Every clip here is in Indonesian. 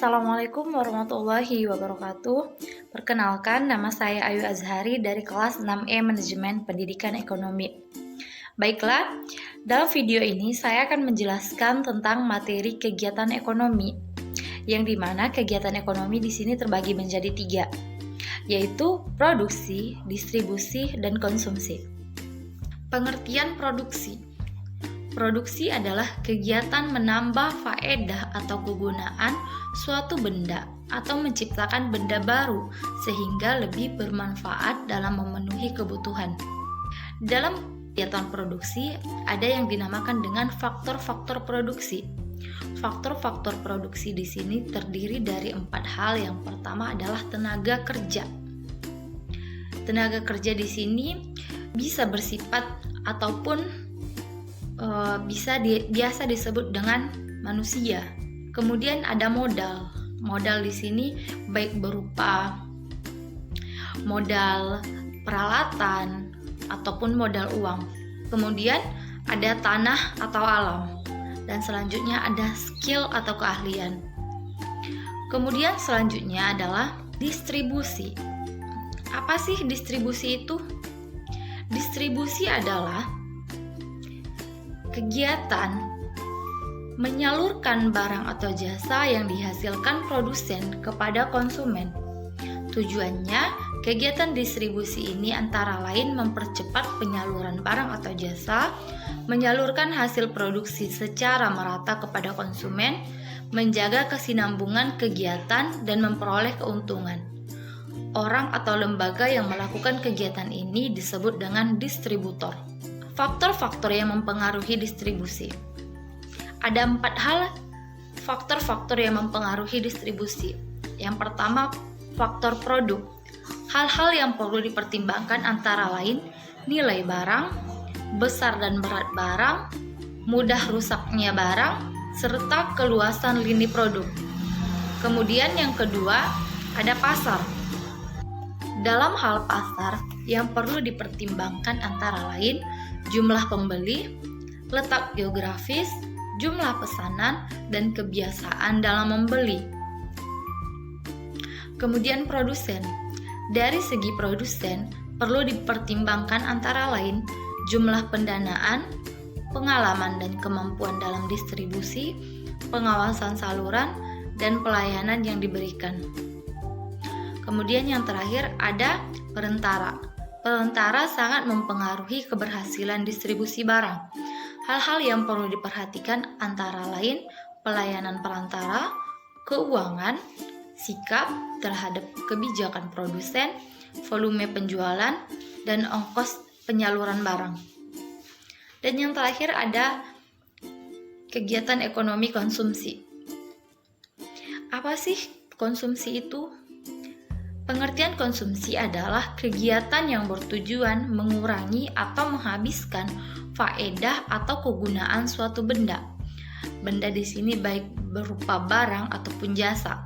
Assalamualaikum warahmatullahi wabarakatuh. Perkenalkan, nama saya Ayu Azhari dari kelas 6E Manajemen Pendidikan Ekonomi. Baiklah, dalam video ini saya akan menjelaskan tentang materi kegiatan ekonomi, yang dimana kegiatan ekonomi di sini terbagi menjadi 3, yaitu produksi, distribusi, dan konsumsi. Pengertian produksi. Produksi adalah kegiatan menambah faedah atau kegunaan suatu benda atau menciptakan benda baru sehingga lebih bermanfaat dalam memenuhi kebutuhan. Dalam kegiatan produksi ada yang dinamakan dengan faktor-faktor produksi. Faktor-faktor produksi di sini terdiri dari 4 hal. Yang pertama adalah tenaga kerja. Tenaga kerja di sini bisa bersifat ataupun biasa disebut dengan manusia. Kemudian ada modal. Modal di sini baik berupa modal peralatan ataupun modal uang. Kemudian ada tanah atau alam. Dan selanjutnya ada skill atau keahlian. Kemudian selanjutnya adalah distribusi. Apa sih distribusi itu? Distribusi adalah kegiatan menyalurkan barang atau jasa yang dihasilkan produsen kepada konsumen. Tujuannya, kegiatan distribusi ini antara lain mempercepat penyaluran barang atau jasa, menyalurkan hasil produksi secara merata kepada konsumen, menjaga kesinambungan kegiatan, dan memperoleh keuntungan. Orang atau lembaga yang melakukan kegiatan ini disebut dengan distributor. Faktor-faktor yang mempengaruhi distribusi. Ada 4 hal faktor-faktor yang mempengaruhi distribusi. Yang pertama, faktor produk. Hal-hal yang perlu dipertimbangkan antara lain nilai barang, besar dan berat barang, mudah rusaknya barang, serta keluasan lini produk. Kemudian yang kedua, ada pasar. Dalam hal pasar, yang perlu dipertimbangkan antara lain jumlah pembeli, letak geografis, jumlah pesanan, dan kebiasaan dalam membeli. Kemudian produsen. Dari segi produsen, perlu dipertimbangkan antara lain jumlah pendanaan, pengalaman dan kemampuan dalam distribusi, pengawasan saluran, dan pelayanan yang diberikan. Kemudian yang terakhir ada perantara. Perantara sangat mempengaruhi keberhasilan distribusi barang. Hal-hal yang perlu diperhatikan antara lain pelayanan perantara, keuangan, sikap terhadap kebijakan produsen, volume penjualan, dan ongkos penyaluran barang. Dan yang terakhir ada kegiatan ekonomi konsumsi. Apa sih konsumsi itu? Pengertian konsumsi adalah kegiatan yang bertujuan mengurangi atau menghabiskan faedah atau kegunaan suatu benda. Benda di sini baik berupa barang ataupun jasa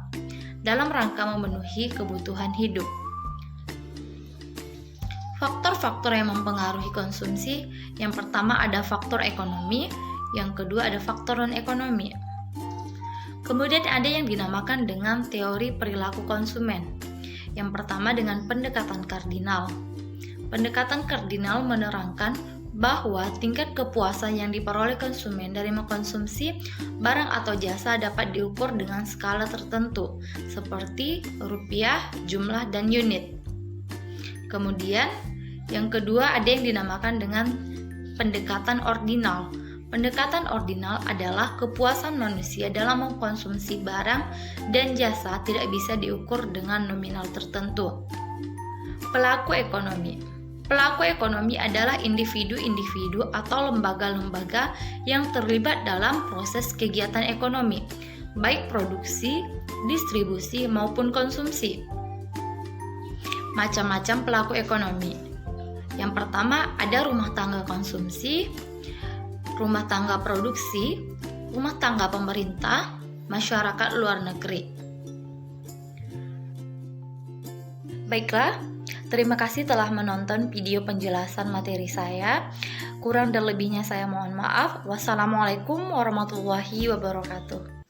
dalam rangka memenuhi kebutuhan hidup. Faktor-faktor yang mempengaruhi konsumsi, yang pertama ada faktor ekonomi, yang kedua ada faktor non-ekonomi. Kemudian ada yang dinamakan dengan teori perilaku konsumen. Yang pertama dengan pendekatan kardinal. Pendekatan kardinal menerangkan bahwa tingkat kepuasan yang diperoleh konsumen dari mengkonsumsi barang atau jasa dapat diukur dengan skala tertentu, seperti rupiah, jumlah, dan unit. Kemudian, yang kedua ada yang dinamakan dengan pendekatan ordinal. Pendekatan ordinal adalah kepuasan manusia dalam mengkonsumsi barang dan jasa tidak bisa diukur dengan nominal tertentu. Pelaku ekonomi. Pelaku ekonomi adalah individu-individu atau lembaga-lembaga yang terlibat dalam proses kegiatan ekonomi, baik produksi, distribusi, maupun konsumsi. Macam-macam pelaku ekonomi. Yang pertama ada rumah tangga konsumsi, rumah tangga produksi, rumah tangga pemerintah, masyarakat luar negeri. Baiklah, terima kasih telah menonton video penjelasan materi saya. Kurang dan lebihnya saya mohon maaf. Wassalamualaikum warahmatullahi wabarakatuh.